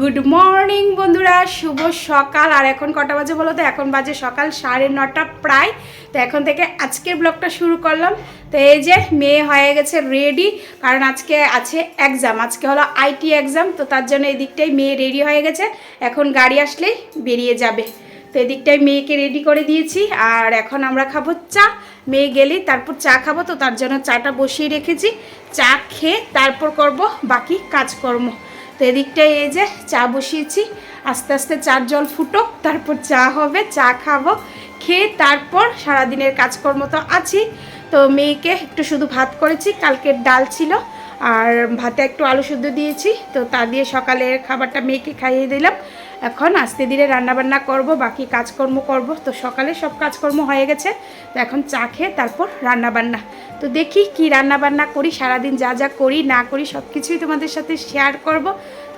Good morning বন্ধুরা, শুভ সকাল। আর এখন কটা বাজে বলো তো? এখন বাজে সকাল 9:30 প্রায়। তো এখন থেকে আজকের ব্লগটা শুরু করলাম। তো এই যে মেয়ে হয়ে গেছে রেডি, কারণ আজকে আছে এক্সাম। আজকে হলো আইটি এক্সাম, তো তার জন্য এদিকটাই মেয়ে রেডি হয়ে গেছে। এখন গাড়ি আসলেই বেরিয়ে যাবে। তো এদিকটাই মেয়েকে রেডি করে দিয়েছি। আর এখন আমরা খাবো চা। মেয়ে গেলেই তারপর চা খাবো, তো তার জন্য চাটা বসিয়ে রেখেছি। চা খেয়ে তারপর করব বাকি কাজকর্ম। তো এদিকটায় এই যে চা বসিয়েছি, আস্তে আস্তে চার জল ফুটুক, তারপর চা হবে, চা খাবো। খেয়ে তারপর সারাদিনের কাজকর্ম তো আছি। তো মেয়েকে একটু শুধু ভাত করেছি, কালকের ডাল ছিল, আর ভাতে একটু আলু সেদ্ধ দিয়েছি। তো তা দিয়ে সকালের খাবারটা মেয়েকে খাইয়ে দিলাম। এখন আস্তে ধীরে রান্নাবান্না করব, বাকি কাজকর্ম করব। তো সকালে সব কাজকর্ম হয়ে গেছে। তো এখন চা খেয়ে তারপর রান্নাবান্না। তো দেখি কি রান্নাবান্না করি, সারাদিন যা যা করি না করি সব কিছুই তোমাদের সাথে শেয়ার করব।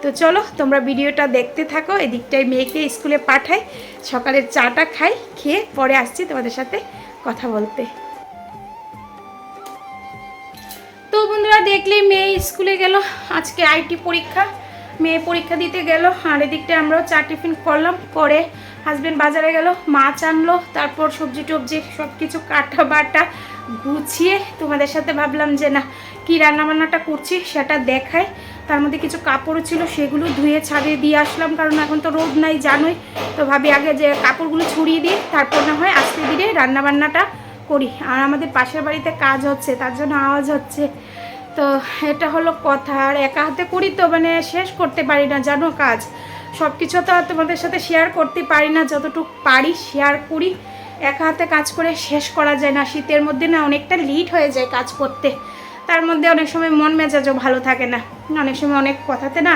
তো চলো তোমরা ভিডিওটা দেখতে থাকো। এদিকটায় মেয়েকে স্কুলে পাঠাই, সকালের চাটা খাই, খেয়ে পরে আসছি তোমাদের সাথে কথা বলতে। তো বন্ধুরা, দেখলে মেয়ে স্কুলে গেল, আজকে আইটি পরীক্ষা। মেয়ে পরীক্ষা দিতে গেল, আর এদিকটা আমরাও চা টিফিন করলাম। করে হাজব্যান্ড বাজারে গেল, মাছ আনলো, তারপর সবজি টবজি সব কিছু কাটা বাটা গুছিয়ে তোমাদের সাথে ভাবলাম যে না, কি রান্নাবান্নাটা করছি সেটা দেখাই। তার মধ্যে কিছু কাপড়ও ছিল, সেগুলো ধুয়ে ছাদে দিয়ে আসলাম, কারণ এখন তো রোদ নাই জানোই। তো ভাবি আগে যে কাপড়গুলো ছড়িয়ে দিয়ে তারপর না হয় আস্তে ধীরে রান্নাবান্নাটা করি। আর আমাদের পাশের বাড়িতে কাজ হচ্ছে, তার জন্য আওয়াজ হচ্ছে। তো এটা হলো কথা। আর একা হাতে করি তো মানে শেষ করতে পারি না জানো কাজ। সব কিছু তো আর তোমাদের সাথে শেয়ার করতে পারি না, যতটুকু পারি শেয়ার করি। একা হাতে কাজ করে শেষ করা যায় না। শীতের মধ্যে না অনেকটা লেট হয়ে যায় কাজ করতে। তার মধ্যে অনেক সময় মন মেজাজও ভালো থাকে না, অনেক সময় অনেক কথাতে না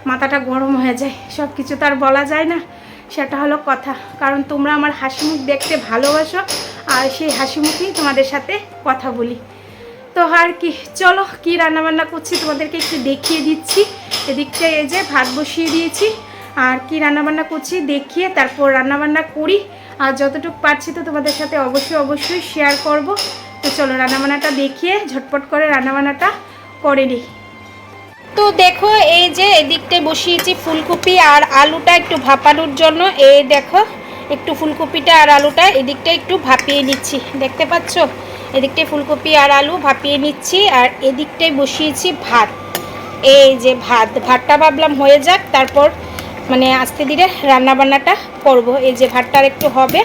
মাথাটা গরম হয়ে যায়। সব কিছু তো আর বলা যায় না, সেটা হলো কথা। কারণ তোমরা আমার হাসি মুখ দেখতে ভালোবাসো, আর সেই হাসি মুখেই তোমাদের সাথে কথা বলি। তো আর কি, চলো কি রান্নাবান্না করছি তোমাদেরকে একটু দেখিয়ে দিচ্ছি। এদিকটা এই যে ভাত বসিয়ে দিয়েছি, আর কি রান্নাবান্না করছি দেখিয়ে তারপর রান্নাবান্না করি। আর যতটুকু পারছি তো তোমাদের সাথে অবশ্যই শেয়ার করব। তো চলো রান্নাবান্নাটা দেখিয়ে ঝটপট করে রান্নাবান্নাটা করে নিই। তো দেখো এই যে এদিকটায় বসিয়েছি ফুলকপি আর আলুটা একটু ভাপানোর জন্য। এই দেখো একটু ফুলকপিটা আর আলুটা এদিকটা একটু ভাপিয়ে নিচ্ছি, দেখতে পাচ্ছ? এদিকটায় ফুলকপি আর আলু ভাপিয়ে নিচ্ছি, আর এদিকটায় বসিয়েছি ভাত। এই যে ভাতটা ভাবলাম হয়ে যাক, তারপর মানে আস্তে ধীরে রান্নাবান্নাটা করব। এই যে ভাতটা একটু হবে,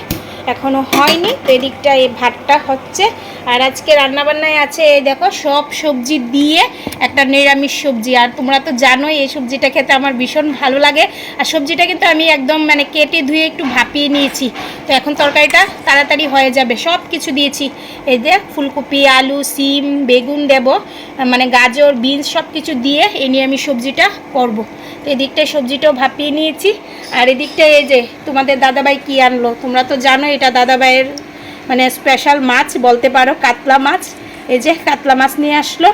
এখনও হয়নি। তো এদিকটা এই ভাতটা হচ্ছে। আর আজকে রান্নাবান্নায় আছে এই দেখো সব সবজি দিয়ে একটা নিরামিষ সবজি। আর তোমরা তো জানোই এই সবজিটা খেতে আমার ভীষণ ভালো লাগে। আর সবজিটা কিন্তু আমি একদম মানে কেটে ধুয়ে একটু ভাপিয়ে নিয়েছি। তো এখন তরকারিটা তাড়াতাড়ি হয়ে যাবে। সব কিছু দিয়েছি, এই যে ফুলকপি, আলু, সিম, বেগুন দেব, মানে গাজর, বিনস সব কিছু দিয়ে এই নিরামিষ সবজিটা করব। তো এদিকটায় সবজিটাও ভাপিয়ে নিয়েছি। আর এদিকটায় এই যে তোমাদের দাদাভাই কি আনলো, তোমরা তো জানো এটা দাদাভাইয়ের মানে স্পেশাল মাছ বলতে পারো, কাতলা মাছ। এই যে কাতলা মাছ নিয়ে আসলো।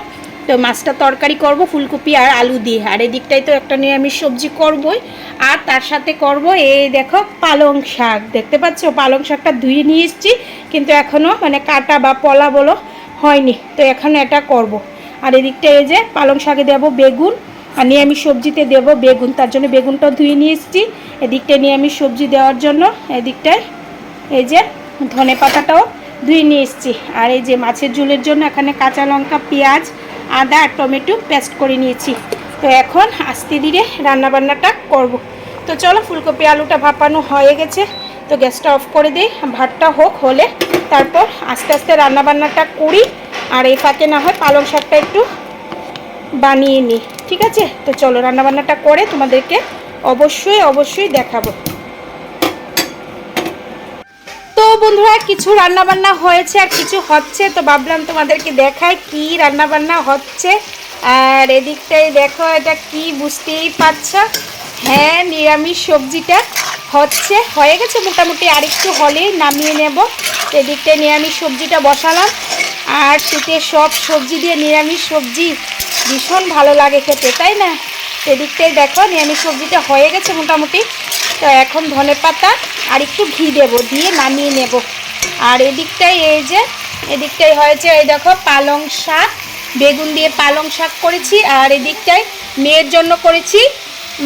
তো মাছটা তরকারি করব ফুলকপি আর আলু দিয়ে। আর এদিকটায় তো একটা নিরামিষ সবজি করবই, আর তার সাথে করব এই দেখো পালং শাক। দেখতে পাচ্ছ পালং শাকটা ধুয়ে নিয়ে এসেছি, কিন্তু এখনও মানে কাটা বা পলা বলো হয়নি। তো এখন এটা করব। আর এদিকটা এই যে পালং শাকে দেব বেগুন, আর নিরামিষ সবজিতে দেব বেগুন, তার জন্য বেগুনটাও ধুয়ে নিয়ে এসেছি। এদিকটায় নিরামিষ সবজি দেওয়ার জন্য এদিকটায় এই যে ধনে পাতাটাও ধুয়ে নিয়ে এসেছি। আর এই যে মাছের ঝোলের জন্য এখানে কাঁচা লঙ্কা, পেঁয়াজ, আদা আর টমেটো পেস্ট করে নিয়েছি। তো এখন আস্তে ধীরে রান্নাবান্নাটা করব। তো চলো ফুলকপি আলুটা ভাপানো হয়ে গেছে, তো গ্যাসটা অফ করে দিই। ভাতটা হলে তারপর আস্তে আস্তে রান্নাবান্নাটা করি। আর এই ফাঁকে না হয় পালং শাকটা একটু বানিয়ে নিই, ঠিক আছে? তো চলো রান্নাবান্নাটা করে তোমাদেরকে অবশ্যই দেখাবো। তো বন্ধুরা, কিছু রান্নাবান্না হয়েছে আর কিছু হচ্ছে, তো ভাবলাম তোমাদেরকে দেখাই কি রান্নাবান্না হচ্ছে। আর এদিকটাই দেখো, এটা কি বুঝতেই পারছ, হ্যাঁ নিরামিষ সবজিটা হয়ে গেছে মোটামুটি, আরেকটু হলেই নামিয়ে নেব। এদিকটায় নিরামিষ সবজিটা বসালাম। আর শীতের সব সবজি দিয়ে নিরামিষ সবজি ভীষণ ভালো লাগে খেতে, তাই না? এদিকটাই দেখো নিরামিষ সবজিটা হয়ে গেছে মোটামুটি। তো এখন ধনে পাতা আর একটু ঘি দেব, দিয়ে নামিয়ে নেব। আর এদিকটাই এই যে এদিকটাই হয়েছে এই দেখো পালং শাক, বেগুন দিয়ে পালং শাক করেছি। আর এদিকটায় মেয়ের জন্য করেছি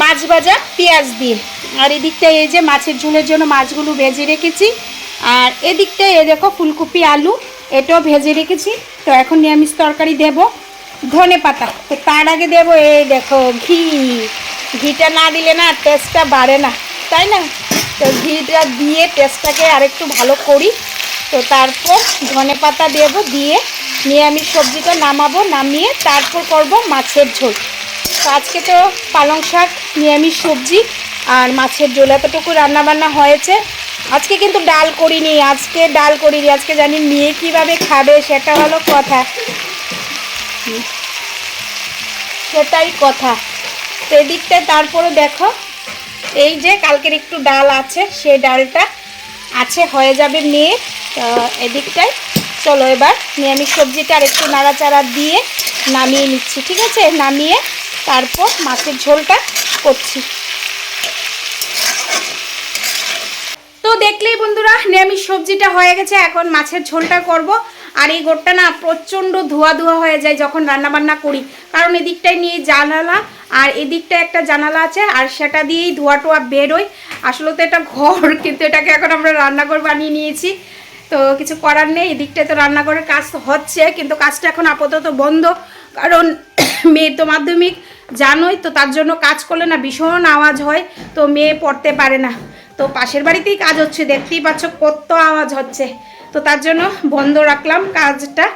মাছ ভাজা পেঁয়াজ দিয়ে। আর এদিকটায় এই যে মাছের ঝোলের জন্য মাছগুলো ভেজে রেখেছি। আর এদিকটায় এই দেখো ফুলকপি আলু এটাও ভেজে রেখেছি। তো এখন নিরামিষ তরকারি দেব ধনে পাতা। তো তার আগে দেব এই দেখো ঘিটা না দিলে না টেস্টটা বাড়ে না, তাই না? তো ঘিটা দিয়ে টেস্টটাকে আরেকটু ভালো করি। তো তারপর ধনে পাতা দেব, দিয়ে নিরামিষ সবজিটা নামাবো, নামিয়ে তারপর করব মাছের ঝোল। তো আজকে তো পালং শাক নিরামিষ সবজি আর মাছের ঝোল এতটুকু রান্নাবান্না হয়েছে। আজকে কিন্তু ডাল করিনি, আজকে জানি মেয়ে কীভাবে খাবে সেটা হলো কথা, সেটাই কথা। তো এদিকটায় তারপরে দেখো এই যে কালকের একটু ডাল আছে, সেই ডালটা আছে, হয়ে যাবে মেয়ে। তো এদিকটায় চলো এবার নিরামিষ সবজিটা আর একটু নাড়াচাড়া দিয়ে নামিয়ে নিচ্ছি, ঠিক আছে? নামিয়ে তারপর মাছের ঝোলটা করছি। তো দেখলেই বন্ধুরা নিরামিষ সবজিটা হয়ে গেছে, এখন মাছের ঝোলটা করব। আর এই গোটটা না প্রচণ্ড ধোয়া হয়ে যায় যখন রান্নাবান্না করি, কারণ এদিকটায় নিয়ে জানালা আর এদিকটায় একটা জানালা আছে, আর সেটা দিয়েই ধোয়া টোয়া বেরোয়। আসলে তো এটা ঘর, কিন্তু এটাকে এখন আমরা রান্নাঘর বানিয়ে নিয়েছি। তো কিছু করার নেই, এদিকটায় তো রান্নাঘরের কাজ হচ্ছে, কিন্তু কাজটা এখন আপাতত বন্ধ, কারণ মেয়ে তো মাধ্যমিক জানোই তো, তার জন্য কাজ করলে না ভীষণ আওয়াজ হয়, তো মেয়ে পড়তে পারে না। তো পাশের বাড়িতেই কাজ হচ্ছে, দেখতেই পাচ্ছ কত আওয়াজ হচ্ছে। তো তার জন্য বন্ধ রাখলাম কাজটা,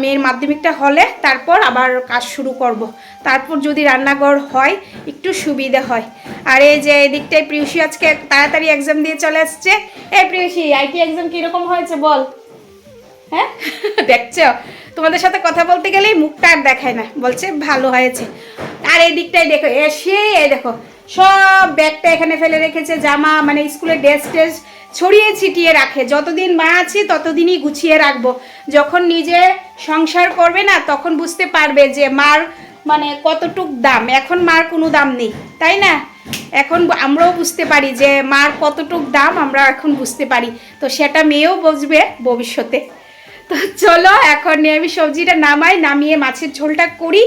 মেয়ের মাধ্যমিকটা হলে তারপর আবার কাজ শুরু করব। তারপর যদি রান্নাঘর হয় একটু সুবিধা হয়। আর এই যে এদিকটায় প্রিয়সী আজকে তাড়াতাড়ি এক্সাম দিয়ে চলে আসছে। এই প্রিয়সী, আইটি এক্সাম কীরকম হয়েছে বল? হ্যাঁ দেখছো, তোমাদের সাথে কথা বলতে গেলেই মুখটা আর দেখায় না, বলছে ভালো হয়েছে। আর এই দিকটাই দেখো, এসে দেখো সব ব্যাগটা এখানে ফেলে রেখেছে, জামা মানে স্কুলের ড্রেস ছড়িয়ে ছিটিয়ে রাখে। যতদিন মা আছি ততদিনই গুছিয়ে রাখবো, যখন নিজে সংসার করবে না তখন বুঝতে পারবে যে মার মানে কতটুক দাম। এখন মার কোনো দাম নেই, তাই না? এখন আমরাও বুঝতে পারি যে মার কতটুক দাম, আমরা এখন বুঝতে পারি। তো সেটা মেয়েও বুঝবে ভবিষ্যতে। তো চলো এখন নিরামিষ সবজিটা নামিয়ে মাছের ঝোলটা করি,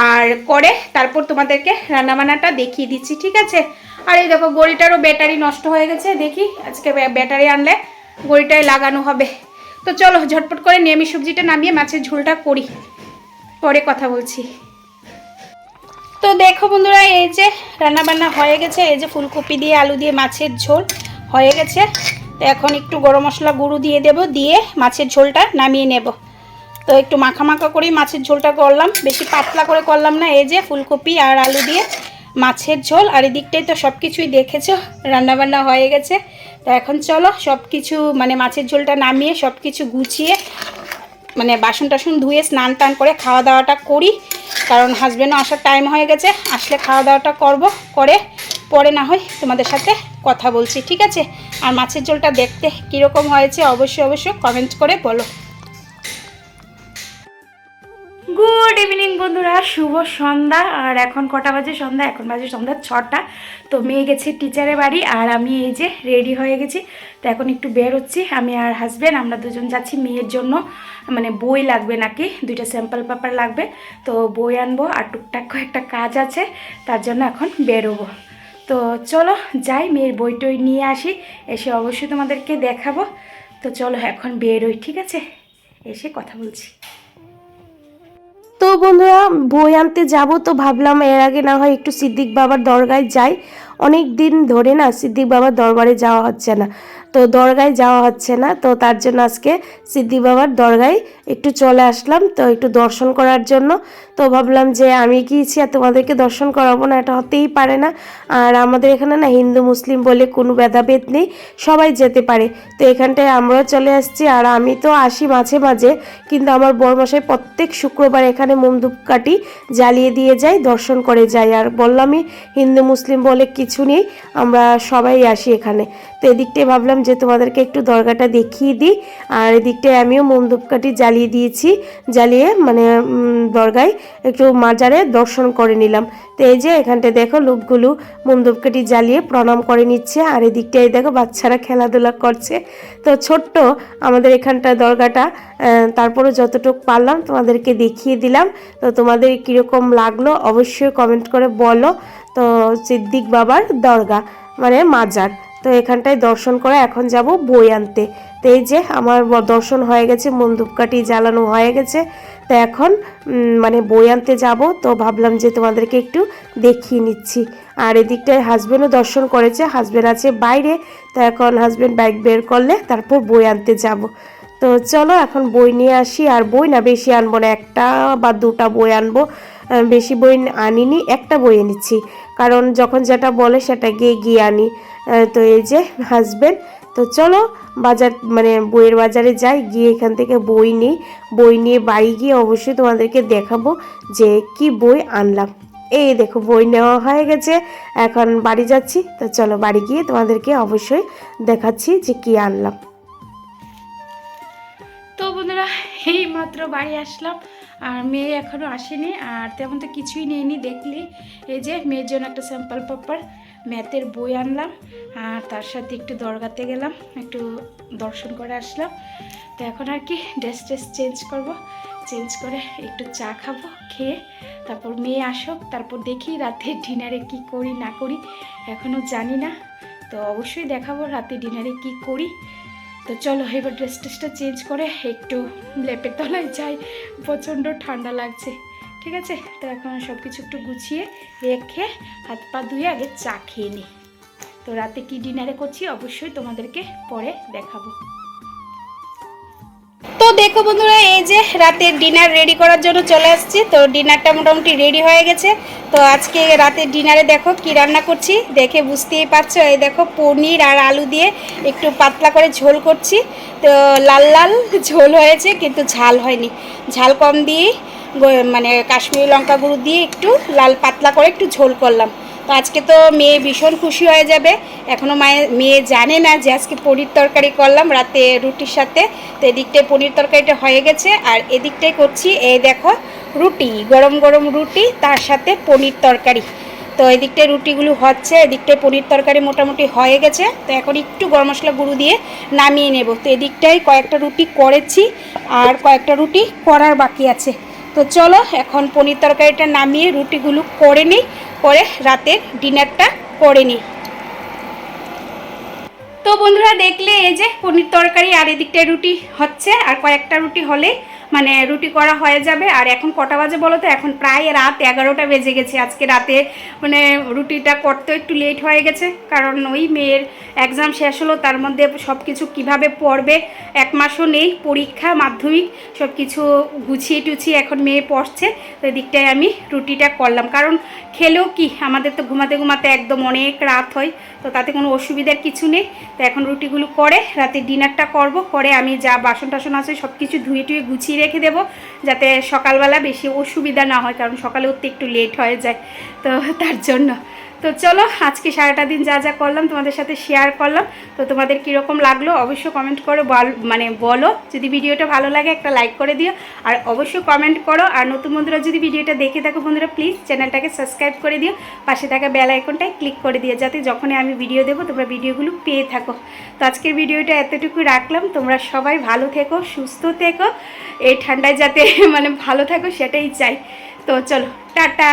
আর করে তারপর তোমাদেরকে রান্নাবান্নাটা দেখিয়ে দিচ্ছি, ঠিক আছে? আর এই দেখো গড়িটারও ব্যাটারি নষ্ট হয়ে গেছে, দেখি আজকে ব্যাটারি আনলে গড়িটায় লাগানো হবে। তো চলো ঝটপট করে নিরামিষ সবজিটা নামিয়ে মাছের ঝোলটা করি, পরে কথা বলছি। তো দেখো বন্ধুরা এই যে রান্নাবান্না হয়ে গেছে, এই যে ফুলকপি দিয়ে আলু দিয়ে মাছের ঝোল হয়ে গেছে। তো এখন একটু গরম মশলা গুঁড়ো দিয়ে দেব, দিয়ে মাছের ঝোলটা নামিয়ে নেব। তো একটু মাখা মাখা করেই মাছের ঝোলটা করলাম, বেশি পাতলা করে করলাম না। এই যে ফুলকপি আর আলু দিয়ে মাছের ঝোল, আর এদিকটাই তো সব কিছুই দেখেছো রান্নাবান্না হয়ে গেছে। তো এখন চলো সব কিছু মানে মাছের ঝোলটা নামিয়ে সব কিছু গুছিয়ে মানে বাসন টাসন ধুয়ে স্নান টান করে খাওয়া দাওয়াটা করি, কারণ হাজব্যান্ডও আসার টাইম হয়ে গেছে, আসলে খাওয়া দাওয়াটা করে পরে না হয় তোমাদের সাথে কথা বলছি, ঠিক আছে? আর মাছের ঝোলটা দেখতে কীরকম হয়েছে অবশ্যই কমেন্ট করে বলো। গুড ইভিনিং বন্ধুরা, শুভ সন্ধ্যা। আর এখন কটা বাজে? সন্ধ্যা এখন বাজে সন্ধ্যা 6টা। তো মেয়ে গেছে টিচারের বাড়ি, আর আমি এই যে রেডি হয়ে গেছি। তো এখন একটু বের হচ্ছি, আমি আর হাজব্যান্ড, আমরা দুজন যাচ্ছি মেয়ের জন্য, মানে বই লাগবে নাকি, 2টা স্যাম্পল পেপার লাগবে, তো বই আনবো আর টুকটাক একটা কাজ আছে, তার জন্য এখন বেরোবো। তো চলো যাই, মেয়ের বই টই নিয়ে আসি, এসে অবশ্যই তোমাদেরকে দেখাবো। তো চলো এখন বেরোই, ঠিক আছে? এসে কথা বলছি। তো বন্ধুরা বই আনতে যাব, তো ভাবলাম এর আগে না হয় একটু সিদ্দিক বাবার দরগায় যাই। অনেক দিন ধরে না সিদ্দিক বাবার দরবারে যাওয়া হচ্ছে না, তো দরগায় যাওয়া হচ্ছে না, তো তার জন্য আজকে সিদ্দিক বাবার দরগায় একটু চলে আসলাম, তো একটু দর্শন করার জন্য। তো ভাবলাম যে আমি গিয়েছি আর তোমাদেরকে দর্শন করাবো না, এটা হতেই পারে না। আর আমাদের এখানে না হিন্দু মুসলিম বলে কোনো ভেদাভেদ নেই, সবাই যেতে পারে। তো এখানটায় আমরাও চলে আসছি, আর আমি তো আসি মাঝে মাঝে, কিন্তু আমার বড়মশাই প্রত্যেক শুক্রবার এখানে মোমধূপকাঠি জ্বালিয়ে দিয়ে যায়, দর্শন করে যায়। আর বললামই হিন্দু মুসলিম বলে কিছু নেই, আমরা সবাই আসি এখানে। তো এদিকটায় ভাবলাম যে তোমাদেরকে একটু দরগাটা দেখিয়ে দিই, আর এদিকটায় আমিও মোমধূপকাঠি জ্বালিয়ে দিয়েছি, জ্বালিয়ে মানে দরগায় একটু মাজারে দর্শন করে নিলাম। তো এই যে এখানটায় দেখো লোকগুলো মোমধূপকাঠি জ্বালিয়ে প্রণাম করে নিচ্ছে, আর এদিকটায় দেখো বাচ্চারা খেলাধুলা করছে। তো ছোট্ট আমাদের এখানটা দরগাটা, তারপরে যতটুকু পারলাম তোমাদেরকে দেখিয়ে দিলাম। তো তোমাদের কীরকম লাগলো অবশ্যই কমেন্ট করে বলো। তো সিদ্দিক বাবার দরগা মানে মাজার। তো এখানটায় দর্শন করে এখন যাব বই আনতে। তো এই যে আমার দর্শন হয়ে গেছে, মন্দুপকাঠি জ্বালানো হয়ে গেছে। তো এখন মানে বই আনতে যাব। তো ভাবলাম যে তোমাদেরকে একটু দেখিয়ে নিচ্ছি। আর এদিকটায় হাজব্যান্ডও দর্শন করেছে, হাজব্যান্ড আছে বাইরে। তো এখন হাজব্যান্ড বাইক বের করলে তারপর বই আনতে যাব। তো চলো এখন বই নিয়ে আসি। আর বই না বেশি আনবো না, একটা বা দুটা বই আনবো, বেশি বই আনিনি, একটা বই এনেছি, কারণ যখন যেটা বলে সেটা গিয়ে গিয়ে আনি। তো এই যে হাজব্যান্ড, তো চলো বাজার মানে বইয়ের বাজারে যাই, গিয়ে এখান থেকে বই নিই। বই নিয়ে বাড়ি গিয়ে অবশ্যই তোমাদেরকে দেখাবো যে কি বই আনলাম। এই দেখো বই নেওয়া হয়ে গেছে, এখন বাড়ি যাচ্ছি। তো চলো বাড়ি গিয়ে তোমাদেরকে অবশ্যই দেখাচ্ছি যে কি আনলাম। তো বন্ধুরা এই মাত্র বাড়ি আসলাম, আর মেয়ে এখনও আসেনি, আর তেমন তো কিছুই নেইনি। দেখলি এই যে মেয়ের জন্য একটা স্যাম্পল পেপার ম্যাথের বই আনলাম, আর তার সাথে একটু দরগাতে গেলাম, একটু দর্শন করে আসলাম। তো এখন আর কি ড্রেস চেঞ্জ করব, চেঞ্জ করে একটু চা খাবো, খেয়ে তারপর মেয়ে আসুক, তারপর দেখি রাতে ডিনারে কি করি না করি এখনও জানি না। তো অবশ্যই দেখাবো রাতে ডিনারে কি করি। তো চলো এবার ড্রেসটা চেঞ্জ করে একটু লেপের তলায় যাই, প্রচণ্ড ঠান্ডা লাগছে। ঠিক আছে, তো এখন সব কিছু একটু গুছিয়ে রেখে হাত পা ধুয়ে আগে চা খেয়ে নিই। তো রাতে কি ডিনারে করছি অবশ্যই তোমাদেরকে পরে দেখাবো। তো দেখো বন্ধুরা, এই যে রাতের ডিনার রেডি করার জন্য চলে আসছি। তো ডিনারটা মোটামুটি রেডি হয়ে গেছে। তো আজকে রাতের ডিনারে দেখো কি রান্না করছি, দেখে বুঝতেই পারছো। এই দেখো পনির আর আলু দিয়ে একটু পাতলা করে ঝোল করছি। তো লাল লাল ঝোল হয়েছে, কিন্তু ঝাল হয়নি, ঝাল কম দিয়ে মানে কাশ্মীরি লঙ্কা গুঁড়ো দিয়ে একটু লাল পাতলা করে একটু ঝোল করলাম। তো আজকে তো মেয়ে ভীষণ খুশি হয়ে যাবে। এখনও মেয়ে জানে না যে আজকে পনির তরকারি করলাম রাতে রুটির সাথে। তো এদিকটায় পনির তরকারিটা হয়ে গেছে, আর এদিকটায় করছি এই দেখো রুটি, গরম গরম রুটি, তার সাথে পনির তরকারি। তো এদিকটায় রুটিগুলো হচ্ছে, এদিকটায় পনির তরকারি মোটামুটি হয়ে গেছে। তো এখন একটু গরম মশলা গুঁড়ো দিয়ে নামিয়ে নেব। তো এদিকটায় কয়েকটা রুটি করেছি, আর কয়েকটা রুটি করার বাকি আছে। তো চলো এখন পনির তরকারিটা নামিয়ে রুটিগুলো করে নিই, করে রাতের ডিনারটা করে নিই। তো বন্ধুরা দেখলে এই যে পনির তরকারি, আর এদিকটায় রুটি হচ্ছে, আর কয়েকটা রুটি হলে মানে রুটি করা হয়ে যাবে। আর এখন কটা বাজে বলো তো, এখন প্রায় রাত 11টা বেজে গেছে। আজকে রাতে মানে রুটিটা করতে একটু লেট হয়ে গেছে, কারণ ওই মেয়ের এক্সাম শেষ হলো, তার মধ্যে সব কিছু কীভাবে পড়বে, 1 মাসও নেই, পরীক্ষা মাধ্যমিক সব কিছু গুছিয়ে টুছিয়ে এখন মেয়ে পড়ছে। তো এদিকটায় আমি রুটিটা করলাম, কারণ খেলেও কি আমাদের তো ঘুমাতে ঘুমাতে একদম অনেক রাত হয়। তো তাতে কোনো অসুবিধার কিছু নেই। তো এখন রুটিগুলো করে রাতে ডিনারটা করব, করে আমি যা বাসন টাসন আছে সব কিছু ধুয়ে টুয়ে গুছিয়ে রেখে দেবো, যাতে সকালবেলা বেশি অসুবিধা না হয়, কারণ সকালে উঠতে একটু লেট হয়ে যায়। তো তার জন্য তো চলো আজকে সারাটা দিন যা যা করলাম তোমাদের সাথে শেয়ার করলাম। তো তোমাদের কীরকম লাগলো অবশ্যই কমেন্ট করে মানে বলো। যদি ভিডিওটা ভালো লাগে একটা লাইক করে দিও, আর অবশ্যই কমেন্ট করো। আর নতুন বন্ধুরা যদি ভিডিওটা দেখে থাকো বন্ধুরা, প্লিজ চ্যানেলটাকে সাবস্ক্রাইব করে দিও, পাশে থাকা বেল আইকনটায় ক্লিক করে দিও, যাতে যখনই আমি ভিডিও দেবো তোমরা ভিডিওগুলো পেয়ে থাকো। তো আজকের ভিডিওটা এতটুকু রাখলাম। তোমরা সবাই ভালো থেকো, সুস্থ থেকো, এই ঠান্ডায় যাতে মানে ভালো থাকো সেটাই চাই। তো চলো টাটা।